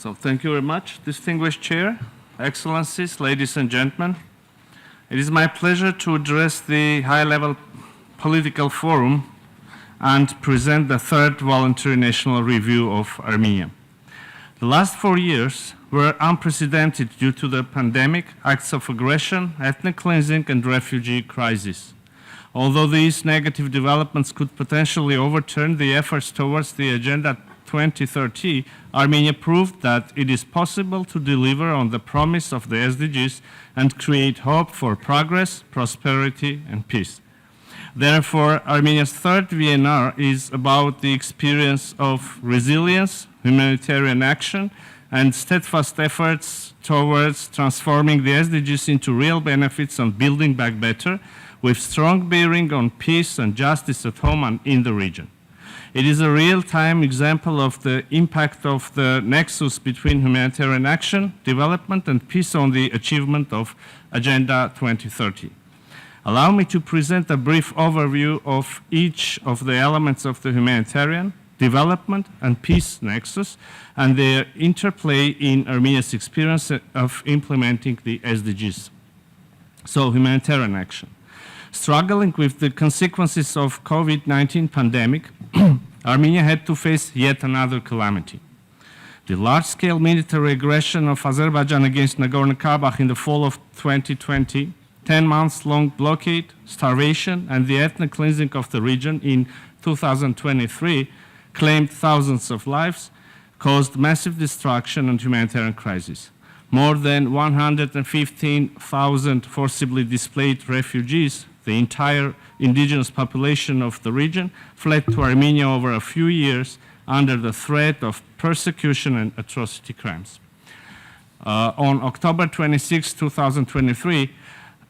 So thank you very much, distinguished chair, excellencies, ladies and gentlemen. It is my pleasure to address the high-level political forum and present the third voluntary national review of Armenia. The last 4 years were unprecedented due to the pandemic, acts of aggression, ethnic cleansing, and refugee crisis. Although these negative developments could potentially overturn the efforts towards the Agenda 2030, Armenia proved that it is possible to deliver on the promise of the SDGs and create hope for progress, prosperity, and peace. Therefore, Armenia's third VNR is about the experience of resilience, humanitarian action, and steadfast efforts towards transforming the SDGs into real benefits and building back better, with strong bearing on peace and justice at home and in the region. It is a real-time example of the impact of the nexus between humanitarian action, development, and peace on the achievement of Agenda 2030. Allow me to present a brief overview of each of the elements of the humanitarian, development, and peace nexus, and their interplay in Armenia's experience of implementing the SDGs. So, humanitarian action. Struggling with the consequences of COVID-19 pandemic, Armenia had to face yet another calamity. The large-scale military aggression of Azerbaijan against Nagorno-Karabakh in the fall of 2020, 10-month-long blockade, starvation, and the ethnic cleansing of the region in 2023 claimed thousands of lives, caused massive destruction and humanitarian crisis. More than 115,000 forcibly displaced refugees, the entire indigenous population of the region, fled to Armenia over a few years under the threat of persecution and atrocity crimes. On October 26, 2023,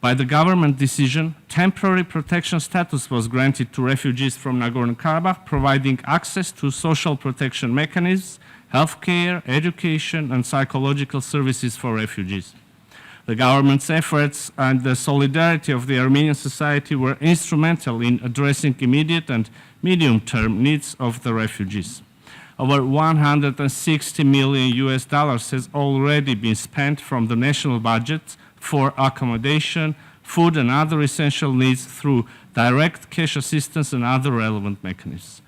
by the government decision, temporary protection status was granted to refugees from Nagorno-Karabakh, providing access to social protection mechanisms, healthcare, education, and psychological services for refugees. The government's efforts and the solidarity of the Armenian society were instrumental in addressing immediate and medium-term needs of the refugees. Over $160 million has already been spent from the national budget for accommodation, food, and other essential needs through direct cash assistance and other relevant mechanisms.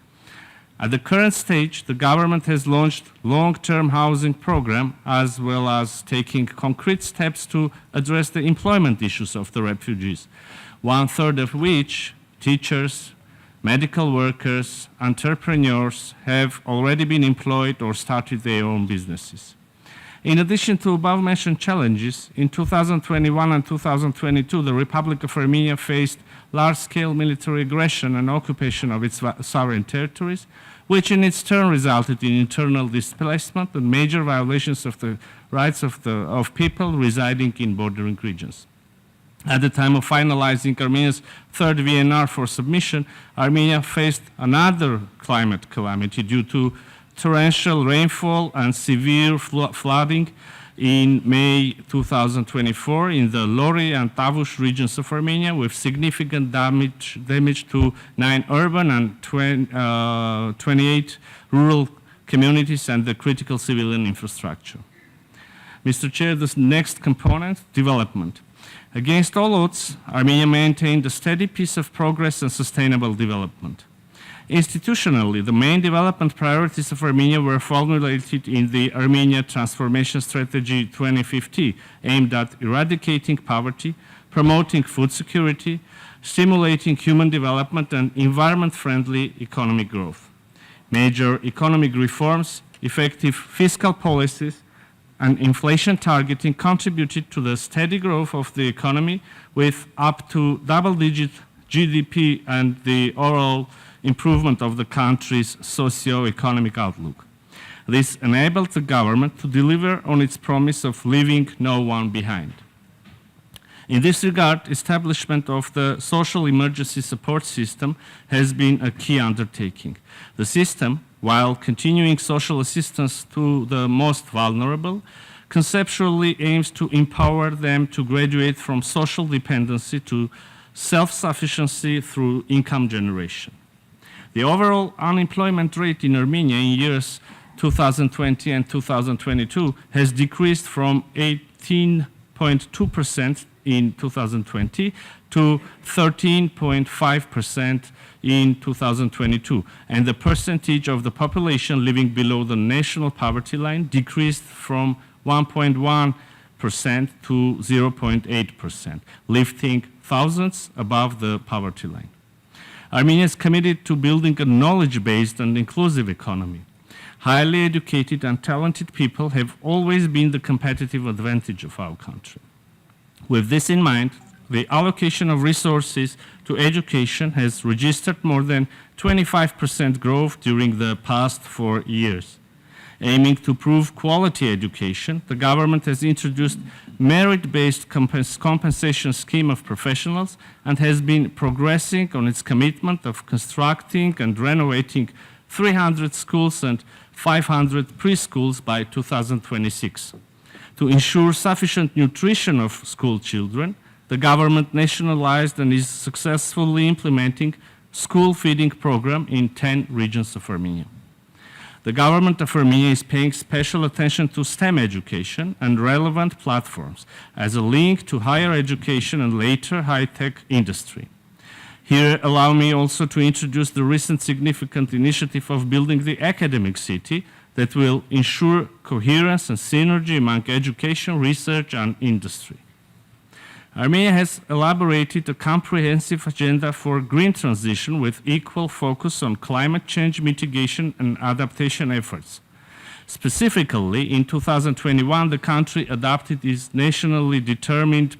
At the current stage, the government has launched long-term housing program as well as taking concrete steps to address the employment issues of the refugees, 1/3 of which, teachers, medical workers, entrepreneurs, have already been employed or started their own businesses. In addition to above-mentioned challenges, in 2021 and 2022, the Republic of Armenia faced large-scale military aggression and occupation of its sovereign territories, which in its turn resulted in internal displacement and major violations of the rights of people residing in bordering regions. At the time of finalizing Armenia's third VNR for submission, Armenia faced another climate calamity due to torrential rainfall and severe flooding in May 2024 in the Lori and Tavush regions of Armenia, with significant damage to 9 urban and 28 rural communities and the critical civilian infrastructure. Mr. Chair, the next component, development. Against all odds, Armenia maintained a steady pace of progress and sustainable development. Institutionally, the main development priorities of Armenia were formulated in the Armenia Transformation Strategy 2050, aimed at eradicating poverty, promoting food security, stimulating human development, and environment-friendly economic growth. Major economic reforms, effective fiscal policies, and inflation targeting contributed to the steady growth of the economy, with up to double-digit GDP and the overall improvement of the country's socio-economic outlook. This enabled the government to deliver on its promise of leaving no one behind. In this regard, establishment of the social emergency support system has been a key undertaking. The system, while continuing social assistance to the most vulnerable, conceptually aims to empower them to graduate from social dependency to self-sufficiency through income generation. The overall unemployment rate in Armenia in years 2020 and 2022 has decreased from 18.2% in 2020 to 13.5% in 2022, and the percentage of the population living below the national poverty line decreased from 1.1% to 0.8%, lifting thousands above the poverty line. Armenia is committed to building a knowledge-based and inclusive economy. Highly educated and talented people have always been the competitive advantage of our country. With this in mind, the allocation of resources to education has registered more than 25% growth during the past 4 years. Aiming to improve quality education, the government has introduced merit-based compensation scheme of professionals and has been progressing on its commitment of constructing and renovating 300 schools and 500 preschools by 2026. To ensure sufficient nutrition of school children, the government nationalized and is successfully implementing school feeding program in 10 regions of Armenia. The government of Armenia is paying special attention to STEM education and relevant platforms as a link to higher education and later high-tech industry. Here, allow me also to introduce the recent significant initiative of building the academic city that will ensure coherence and synergy among education, research, and industry. Armenia has elaborated a comprehensive agenda for green transition with equal focus on climate change mitigation and adaptation efforts. Specifically, in 2021, the country adopted its nationally determined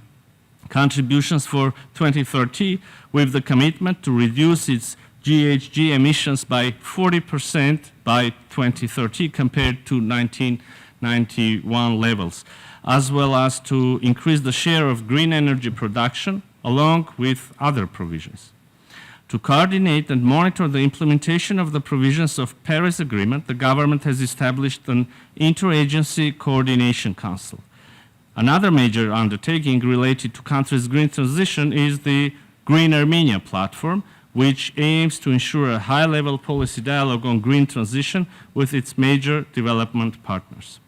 contributions for 2030 with the commitment to reduce its GHG emissions by 40% by 2030 compared to 1991 levels, as well as to increase the share of green energy production along with other provisions. To coordinate and monitor the implementation of the provisions of Paris Agreement, the government has established an interagency coordination council. Another major undertaking related to country's green transition is the Green Armenia platform, which aims to ensure a high-level policy dialogue on green transition with its major development partners.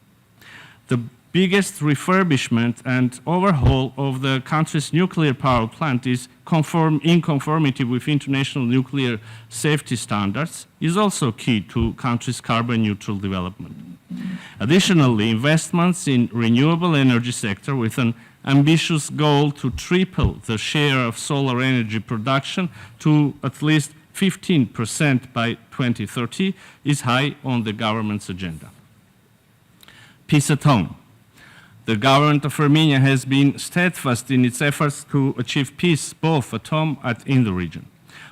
The biggest refurbishment and overhaul of the country's nuclear power plant is in conformity with international nuclear safety standards is also key to country's carbon neutral development. Additionally, investments in renewable energy sector with an ambitious goal to triple the share of solar energy production to at least 15% by 2030 is high on the government's agenda. Peace at home. The government of Armenia has been steadfast in its efforts to achieve peace both at home and in the region.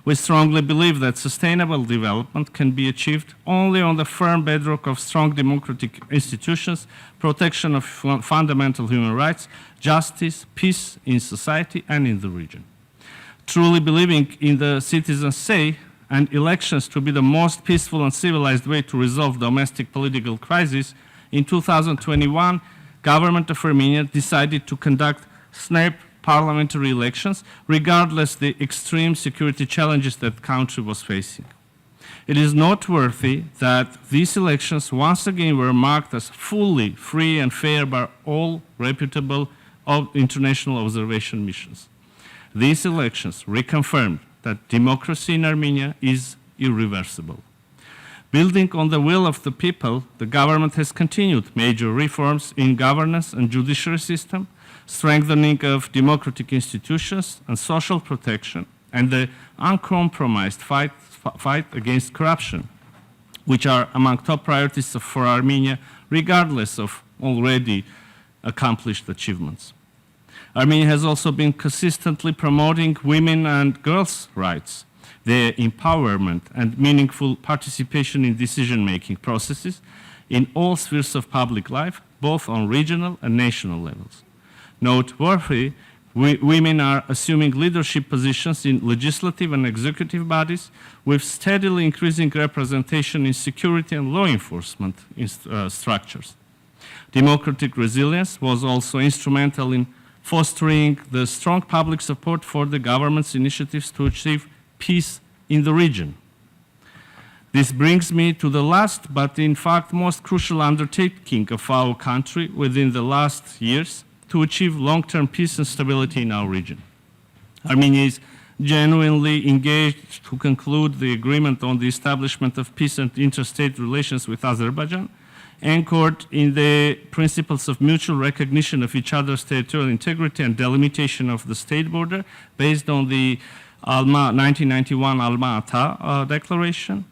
We strongly believe that sustainable development can be achieved only on the firm bedrock of strong democratic institutions, protection of fundamental human rights, justice, peace in society and in the region. Truly believing in the citizens' say and elections to be the most peaceful and civilized way to resolve domestic political crisis, in 2021, government of Armenia decided to conduct snap parliamentary elections regardless the extreme security challenges that the country was facing. It is noteworthy that these elections once again were marked as fully free and fair by all reputable international observation missions. These elections reconfirmed that democracy in Armenia is irreversible. Building on the will of the people, the government has continued major reforms in governance and judiciary system, strengthening of democratic institutions and social protection, and the uncompromised fight against corruption, which are among top priorities for Armenia, regardless of already accomplished achievements. Armenia has also been consistently promoting women and girls' rights, their empowerment and meaningful participation in decision-making processes in all spheres of public life, both on regional and national levels. Noteworthy, women are assuming leadership positions in legislative and executive bodies with steadily increasing representation in security and law enforcement structures. Democratic resilience was also instrumental in fostering the strong public support for the government's initiatives to achieve peace in the region. This brings me to the last, but in fact most crucial undertaking of our country within the last years to achieve long-term peace and stability in our region. Armenia is genuinely engaged to conclude the agreement on the establishment of peace and interstate relations with Azerbaijan, anchored in the principles of mutual recognition of each other's territorial integrity and delimitation of the state border based on the 1991 Alma-Ata Declaration,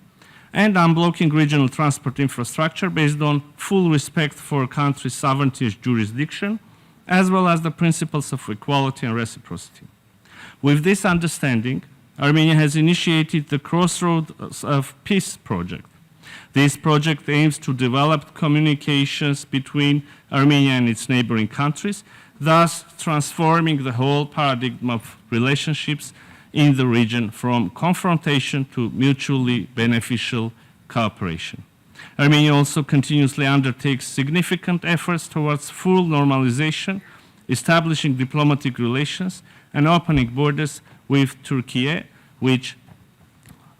and unblocking regional transport infrastructure based on full respect for country's sovereignty as jurisdiction, as well as the principles of equality and reciprocity. With this understanding, Armenia has initiated the Crossroads of Peace project. This project aims to develop communications between Armenia and its neighboring countries, thus transforming the whole paradigm of relationships in the region from confrontation to mutually beneficial cooperation. Armenia also continuously undertakes significant efforts towards full normalization, establishing diplomatic relations, and opening borders with Turkey, which,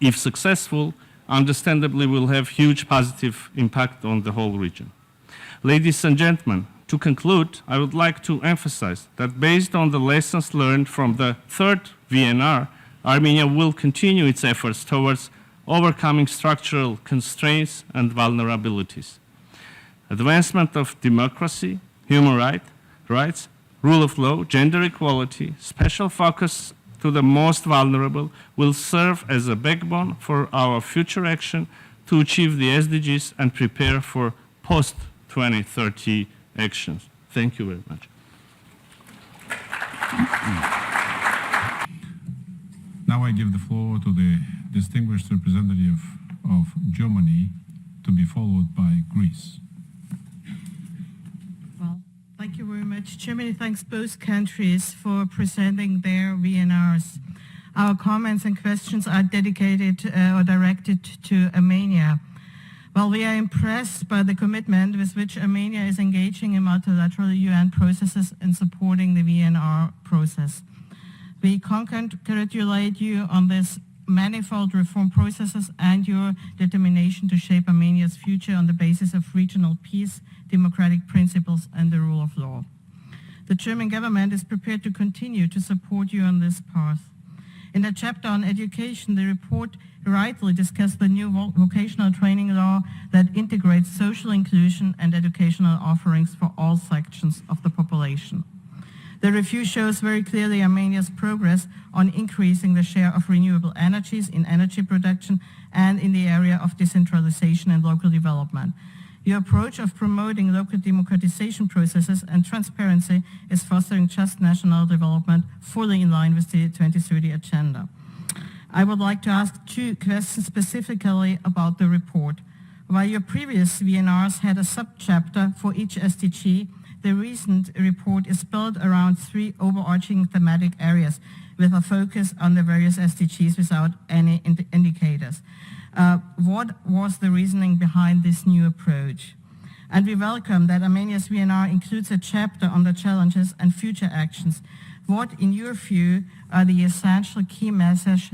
if successful, understandably will have huge positive impact on the whole region. Ladies and gentlemen, to conclude, I would like to emphasize that based on the lessons learned from the third VNR, Armenia will continue its efforts towards overcoming structural constraints and vulnerabilities. Advancement of democracy, human rights, rule of law, gender equality, special focus to the most vulnerable will serve as a backbone for our future action to achieve the SDGs and prepare for post-2030 actions. Thank you very much. Now I give the floor to the distinguished representative of Germany, to be followed by Greece. Well, thank you very much. Germany thanks both countries for presenting their VNRs. Our comments and questions are dedicated or directed to Armenia. Well, we are impressed by the commitment with which Armenia is engaging in multilateral UN processes and supporting the VNR process. We congratulate you on this manifold reform processes and your determination to shape Armenia's future on the basis of regional peace, democratic principles, and the rule of law. The German government is prepared to continue to support you on this path. In the chapter on education, the report rightly discussed the new vocational training law that integrates social inclusion and educational offerings for all sections of the population. The review shows very clearly Armenia's progress on increasing the share of renewable energies in energy production and in the area of decentralization and local development. Your approach of promoting local democratization processes and transparency is fostering just national development, fully in line with the 2030 agenda. I would like to ask two questions specifically about the report. While your previous VNRs had a subchapter for each SDG, the recent report is built around three overarching thematic areas with a focus on the various SDGs without any indicators. What was the reasoning behind this new approach? And we welcome that Armenia's VNR includes a chapter on the challenges and future actions. What, in your view, are the essential key measures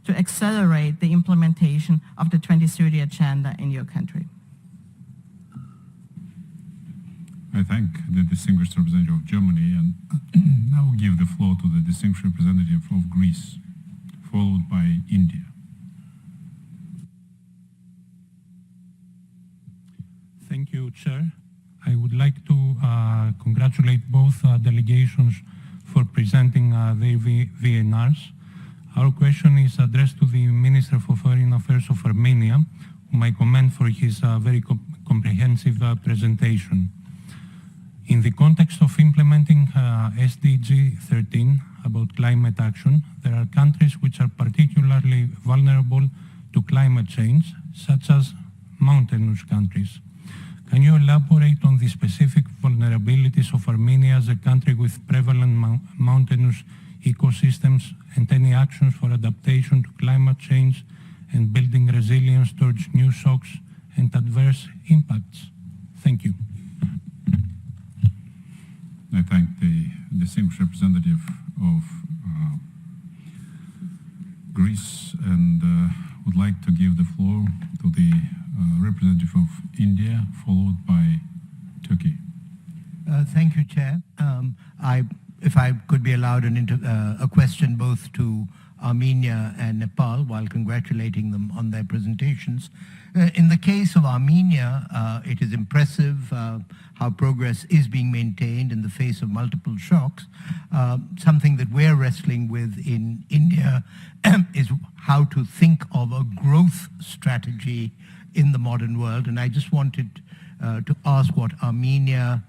to accelerate the implementation of the 2030 agenda in your country? I thank the distinguished representative of Germany, and now give the floor to the distinguished representative of Greece, followed by India. Thank you, Chair. I would like to congratulate both delegations for presenting their VNRs. Our question is addressed to the Minister for Foreign Affairs of Armenia, whom I commend for his very comprehensive presentation. In the context of implementing SDG 13 about climate action, there are countries which are particularly vulnerable to climate change, such as mountainous countries. Can you elaborate on the specific vulnerabilities of Armenia as a country with prevalent mountainous ecosystems and any actions for adaptation to climate change and building resilience towards new shocks and adverse impacts? Thank you. I thank the distinguished representative of Greece, and would like to give the floor to the representative of India, followed by Turkey. Thank you, Chair. If I could be allowed a question both to Armenia and Nepal, while congratulating them on their presentations. In the case of Armenia, it is impressive how progress is being maintained in the face of multiple shocks. Something that we're wrestling with in India is how to think of a growth strategy in the modern world. And I just wanted to ask what Armenia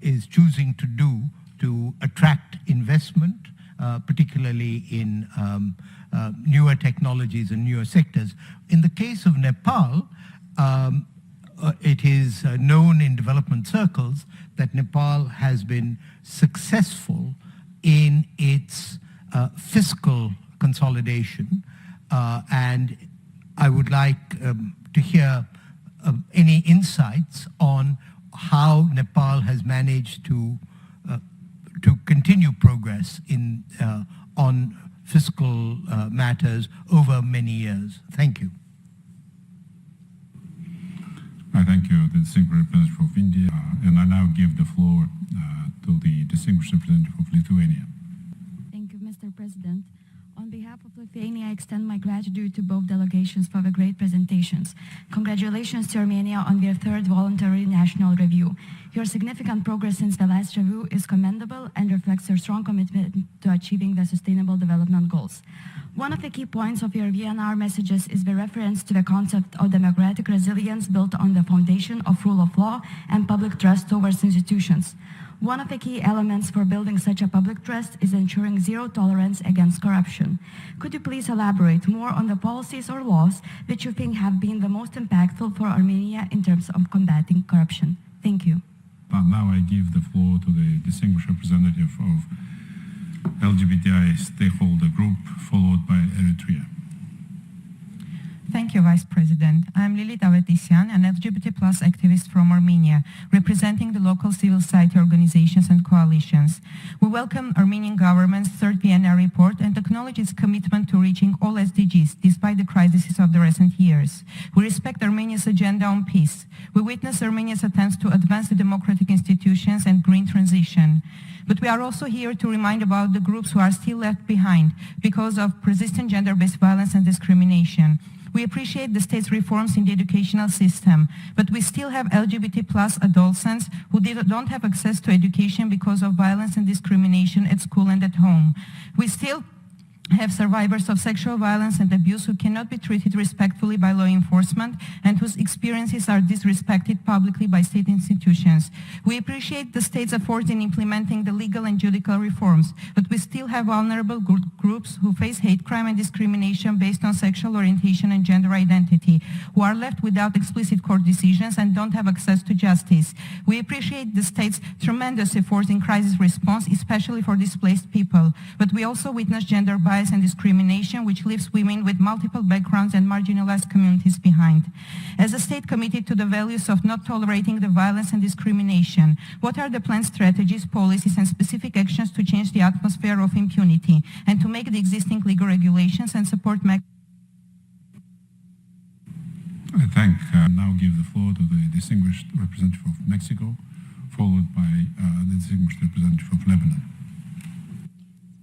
is choosing to do to attract investment, particularly in newer technologies and newer sectors. In the case of Nepal, it is known in development circles that Nepal has been successful in its fiscal consolidation, and I would like to hear any insights on how Nepal has managed to continue progress in on fiscal matters over many years. Thank you. I thank you, the distinguished representative of India, and I now give the floor to the distinguished representative of Lithuania. Thank you, Mr. President. On behalf of Lithuania, I extend my gratitude to both delegations for the great presentations. Congratulations to Armenia on their third voluntary national review. Your significant progress since the last review is commendable and reflects your strong commitment to achieving the Sustainable Development Goals. One of the key points of your VNR messages is the reference to the concept of democratic resilience built on the foundation of rule of law and public trust towards institutions. One of the key elements for building such a public trust is ensuring zero tolerance against corruption. Could you please elaborate more on the policies or laws which you think have been the most impactful for Armenia in terms of combating corruption? Thank you. Now I give the floor to the distinguished representative of LGBTI stakeholder group, followed by Eritrea. Thank you, Vice President. I'm Lilith Avetisyan, an LGBT+ activist from Armenia, representing the local civil society organizations and coalitions. We welcome Armenian government's third PNR report and acknowledge its commitment to reaching all SDGs, despite the crises of the recent years. We respect Armenia's agenda on peace. We witness Armenia's attempts to advance the democratic institutions and green transition. But we are also here to remind about the groups who are still left behind because of persistent gender-based violence and discrimination. We appreciate the state's reforms in the educational system, but we still have LGBT+ adolescents who don't have access to education because of violence and discrimination at school and at home. We still have survivors of sexual violence and abuse who cannot be treated respectfully by law enforcement and whose experiences are disrespected publicly by state institutions. We appreciate the state's efforts in implementing the legal and judicial reforms, but we still have vulnerable groups who face hate crime and discrimination based on sexual orientation and gender identity, who are left without explicit court decisions and don't have access to justice. We appreciate the state's tremendous efforts in crisis response, especially for displaced people, but we also witness gender bias and discrimination, which leaves women with multiple backgrounds and marginalized communities behind. As a state committed to the values of not tolerating the violence and discrimination, what are the planned strategies, policies, and specific actions to change the atmosphere of impunity and to make the existing legal regulations and support I now give the floor to the distinguished representative of Mexico, followed by the distinguished representative of Lebanon.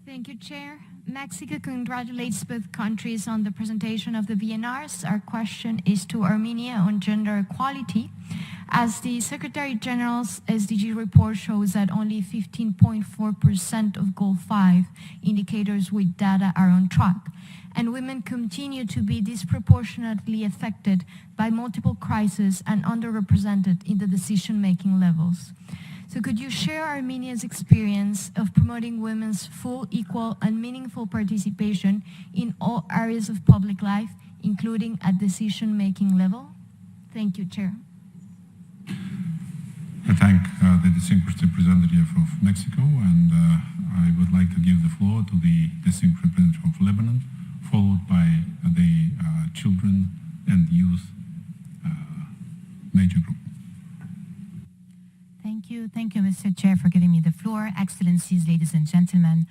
Thank you, Chair. Mexico congratulates both countries on the presentation of the VNRs. Our question is to Armenia on gender equality. As the Secretary General's SDG report shows that only 15.4% of Goal 5 indicators with data are on track, and women continue to be disproportionately affected by multiple crises and underrepresented in the decision-making levels. So could you share Armenia's experience of promoting women's full, equal, and meaningful participation in all areas of public life, including at decision-making level? Thank you, Chair. I thank the distinguished representative of Mexico, and I would like to give the floor to the distinguished representative of Lebanon, followed by the children and youth major group. Thank you, Mr. Chair, for giving me the floor. Excellencies, ladies and gentlemen,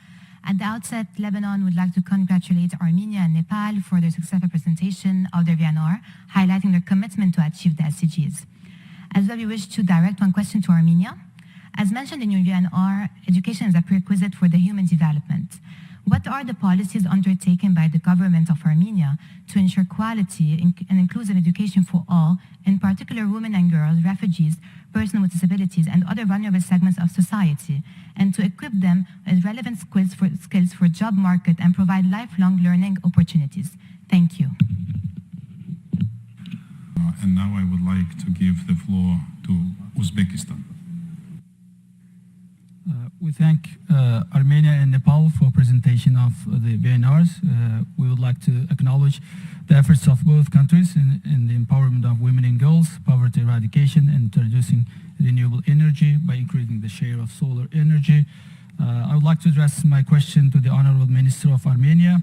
At the outset, Lebanon would like to congratulate Armenia and Nepal for their successful presentation of their VNR, highlighting their commitment to achieve the SDGs. As well, we wish to direct one question to Armenia. As mentioned in your VNR, education is a prerequisite for the human development. What are the policies undertaken by the government of Armenia to ensure quality and inclusive education for all, in particular women and girls, refugees, persons with disabilities, and other vulnerable segments of society, and to equip them with relevant skills for job market and provide lifelong learning opportunities? Thank you. And now I would like to give the floor to Uzbekistan. We thank Armenia and Nepal for presentation of the VNRs. We would like to acknowledge the efforts of both countries in the empowerment of women and girls, poverty eradication, and introducing renewable energy by increasing the share of solar energy. I would like to address my question to the Honorable Minister of Armenia.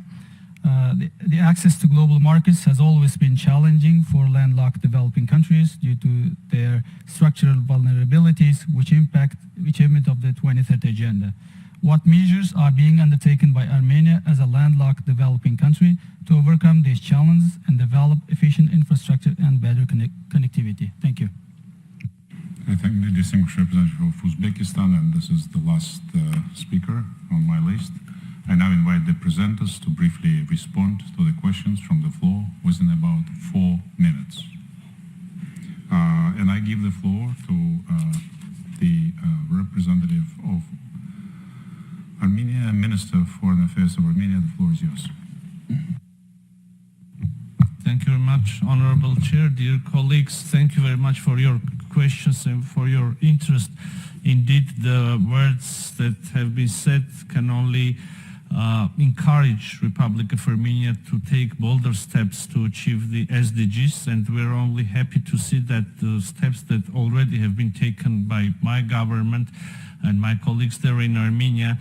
The access to global markets has always been challenging for landlocked developing countries due to their structural vulnerabilities, which impact achievement of the 2030 agenda. What measures are being undertaken by Armenia as a landlocked developing country to overcome these challenges and develop efficient infrastructure and better connectivity? Thank you. I thank the distinguished representative of Uzbekistan, and this is the last speaker on my list. I now invite the presenters to briefly respond to the questions from the floor within about 4 minutes. And I give the floor to the representative of Armenia, Minister of Foreign Affairs of Armenia. The floor is yours. Thank you very much, Honorable Chair, dear colleagues. Thank you very much for your questions and for your interest. Indeed, the words that have been said can only encourage Republic of Armenia to take bolder steps to achieve the SDGs, and we're only happy to see that the steps that already have been taken by my government and my colleagues there in Armenia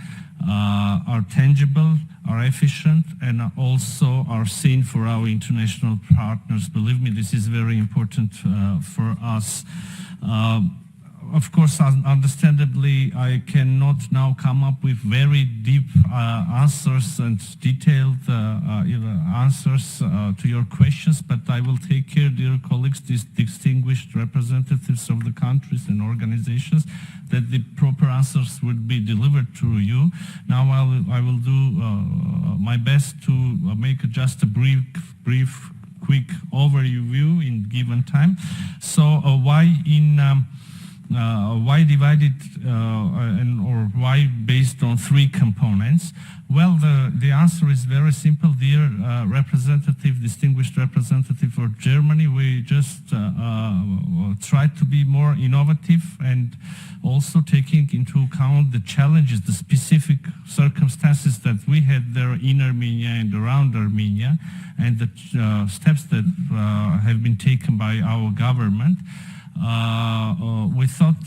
are tangible, are efficient, and also are seen for our international partners. Believe me, this is very important for us. Of course, understandably, I cannot now come up with very deep answers and detailed answers to your questions, but I will take care, dear colleagues, these distinguished representatives of the countries and organizations, that the proper answers would be delivered to you. Now I will do my best to make just a brief, quick overview in given time. So why divided or why based on 3 components? Well, the answer is very simple, dear distinguished representative for Germany. We just try to be more innovative and also taking into account the challenges, the specific circumstances that we had there in Armenia and around Armenia, and the steps that have been taken by our government. We thought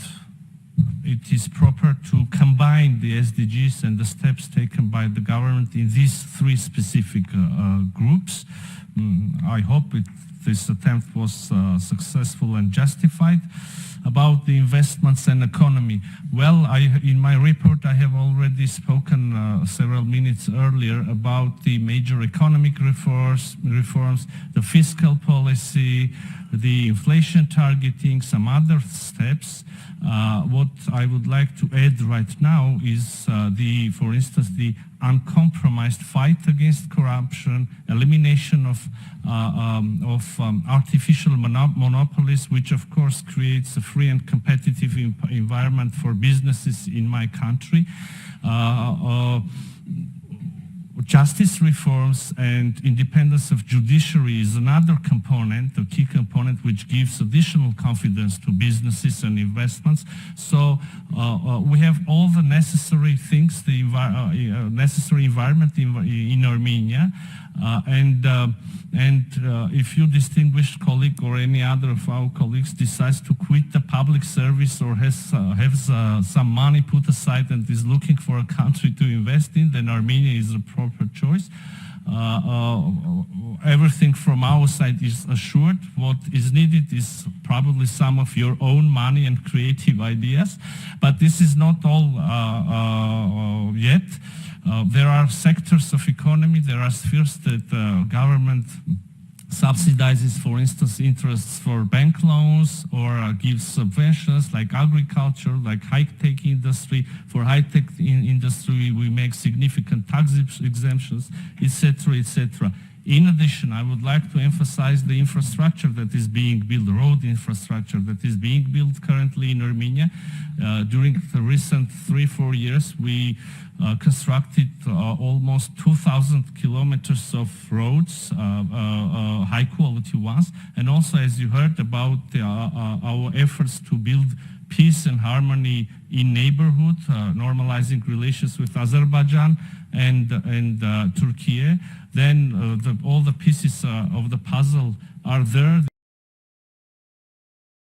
it is proper to combine the SDGs and the steps taken by the government in these 3 specific groups. I hope this attempt was successful and justified. About the investments and economy, well, in my report I have already spoken several minutes earlier about the major economic reforms, the fiscal policy, the inflation targeting, some other steps. What I would like to add right now is for instance, the uncompromised fight against corruption, elimination of artificial monopolies, which of course creates a free and competitive environment for businesses in my country. Justice reforms and independence of judiciary is another component, a key component, which gives additional confidence to businesses and investments. So we have all the necessary things, the necessary environment in Armenia. And if you, distinguished colleague, or any other of our colleagues decides to quit the public service or has some money put aside and is looking for a country to invest in, then Armenia is a proper choice. Everything from our side is assured. What is needed is probably some of your own money and creative ideas, but this is not all yet. There are sectors of economy, there are spheres that government subsidizes, for instance, interests for bank loans or gives subventions like agriculture, like high-tech industry. For high-tech industry, we make significant tax exemptions, etc., etc. In addition, I would like to emphasize the infrastructure that is being built, road infrastructure that is being built currently in Armenia. During the recent 3-4 years, we constructed almost 2,000 kilometers of roads, high-quality ones, and also, as you heard, about our efforts to build peace and harmony in neighborhood, normalizing relations with Azerbaijan and Turkey. Then all the pieces of the puzzle are there.